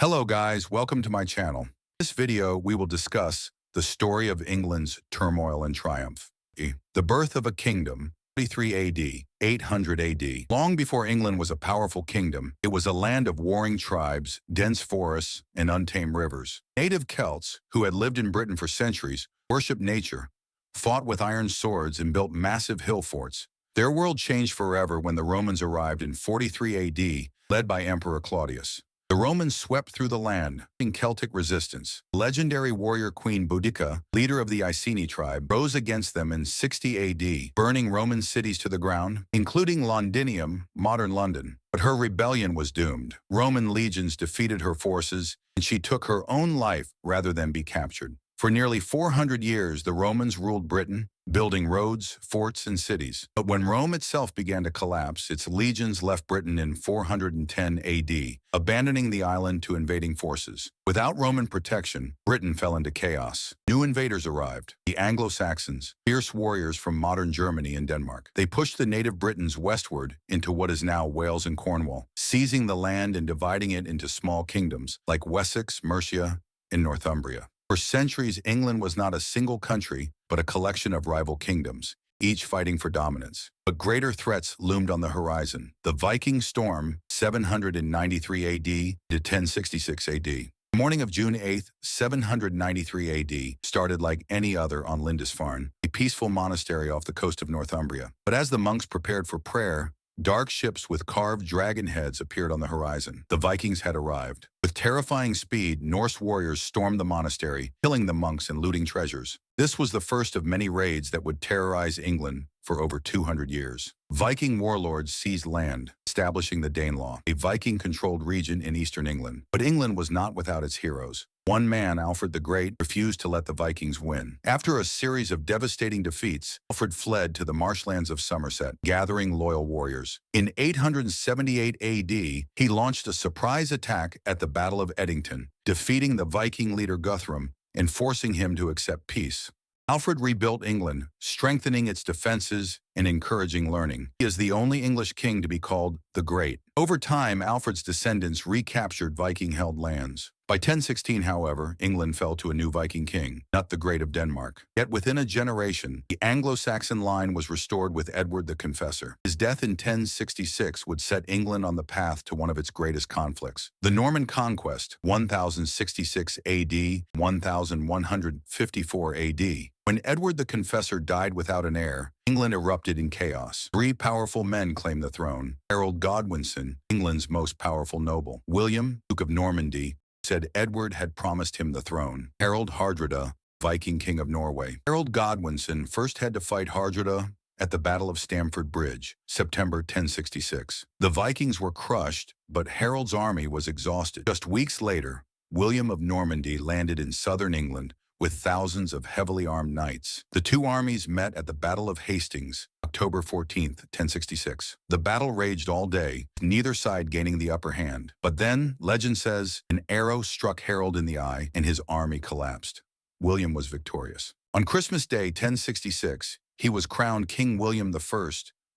Hello guys, welcome to my channel. In this video, we will discuss the story of England's turmoil and triumph. The birth of a kingdom, 33 AD, 800 AD. Long before England was a powerful kingdom, it was a land of warring tribes, dense forests, and untamed rivers. Native Celts, who had lived in Britain for centuries, worshipped nature, fought with iron swords, and built massive hill forts. Their world changed forever when the Romans arrived in 43 AD, led by Emperor Claudius. The Romans swept through the land, in Celtic resistance. Legendary warrior Queen Boudica, leader of the Iceni tribe, rose against them in 60 AD, burning Roman cities to the ground, including Londinium, modern London. But her rebellion was doomed. Roman legions defeated her forces, and she took her own life rather than be captured. For nearly 400 years, the Romans ruled Britain, building roads, forts, and cities. But when Rome itself began to collapse, its legions left Britain in 410 AD, abandoning the island to invading forces. Without Roman protection, Britain fell into chaos. New invaders arrived, the Anglo-Saxons, fierce warriors from modern Germany and Denmark. They pushed the native Britons westward into what is now Wales and Cornwall, seizing the land and dividing it into small kingdoms like Wessex, Mercia, and Northumbria. For centuries, England was not a single country, but a collection of rival kingdoms, each fighting for dominance. But greater threats loomed on the horizon. The Viking storm, 793 AD to 1066 AD. The morning of June 8, 793 AD, started like any other on Lindisfarne, a peaceful monastery off the coast of Northumbria. But as the monks prepared for prayer, dark ships with carved dragon heads appeared on the horizon. The Vikings had arrived. With terrifying speed, Norse warriors stormed the monastery, killing the monks and looting treasures. This was the first of many raids that would terrorize England for over 200 years. Viking warlords seized land, establishing the Danelaw, a Viking-controlled region in eastern England. But England was not without its heroes. One man, Alfred the Great, refused to let the Vikings win. After a series of devastating defeats, Alfred fled to the marshlands of Somerset, gathering loyal warriors. In 878 AD, he launched a surprise attack at the Battle of Hastings, defeating the Viking leader Guthrum and forcing him to accept peace. Alfred rebuilt England, strengthening its defenses and encouraging learning. He is the only English king to be called the Great. Over time, Alfred's descendants recaptured Viking-held lands. By 1016, however, England fell to a new Viking king, not the Great of Denmark. Yet within a generation, the Anglo-Saxon line was restored with Edward the Confessor. His death in 1066 would set England on the path to one of its greatest conflicts. The Norman Conquest, 1066 AD, 1154 AD. When Edward the Confessor died without an heir, England erupted in chaos. Three powerful men claimed the throne. Harold Godwinson, England's most powerful noble. William, Duke of Normandy, said Edward had promised him the throne. Harold Hardrada, Viking king of Norway. Harold Godwinson first had to fight Hardrada at the Battle of Stamford Bridge, September 1066. The Vikings were crushed, but Harold's army was exhausted. Just weeks later, William of Normandy landed in southern England with thousands of heavily armed knights. The two armies met at the Battle of Hastings, October 14, 1066. The battle raged all day, neither side gaining the upper hand. But then, legend says, an arrow struck Harold in the eye and his army collapsed. William was victorious. On Christmas Day, 1066, he was crowned King William I,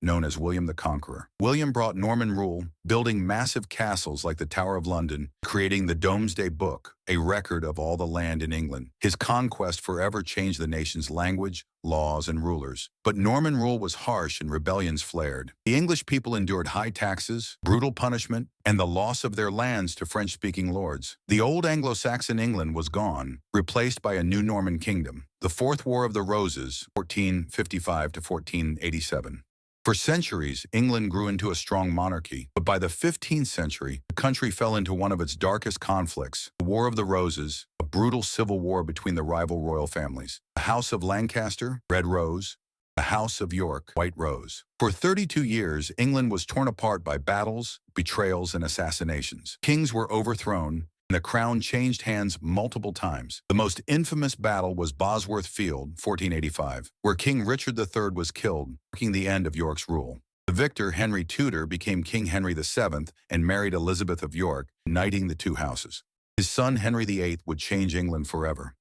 known as William the Conqueror. William brought Norman rule, building massive castles like the Tower of London, creating the Domesday Book, a record of all the land in England. His conquest forever changed the nation's language, laws, and rulers. But Norman rule was harsh and rebellions flared. The English people endured high taxes, brutal punishment, and the loss of their lands to French-speaking lords. The old Anglo-Saxon England was gone, replaced by a new Norman kingdom. The Fourth War of the Roses, 1455 to 1487. For centuries, England grew into a strong monarchy, but by the 15th century, the country fell into one of its darkest conflicts, the War of the Roses, a brutal civil war between the rival royal families. The House of Lancaster, Red Rose, the House of York, White Rose. For 32 years, England was torn apart by battles, betrayals, and assassinations. Kings were overthrown, and the crown changed hands multiple times. The most infamous battle was Bosworth Field, 1485, where King Richard III was killed, marking the end of York's rule. The victor, Henry Tudor, became King Henry VII and married Elizabeth of York, uniting the two houses. His son, Henry VIII, would change England forever.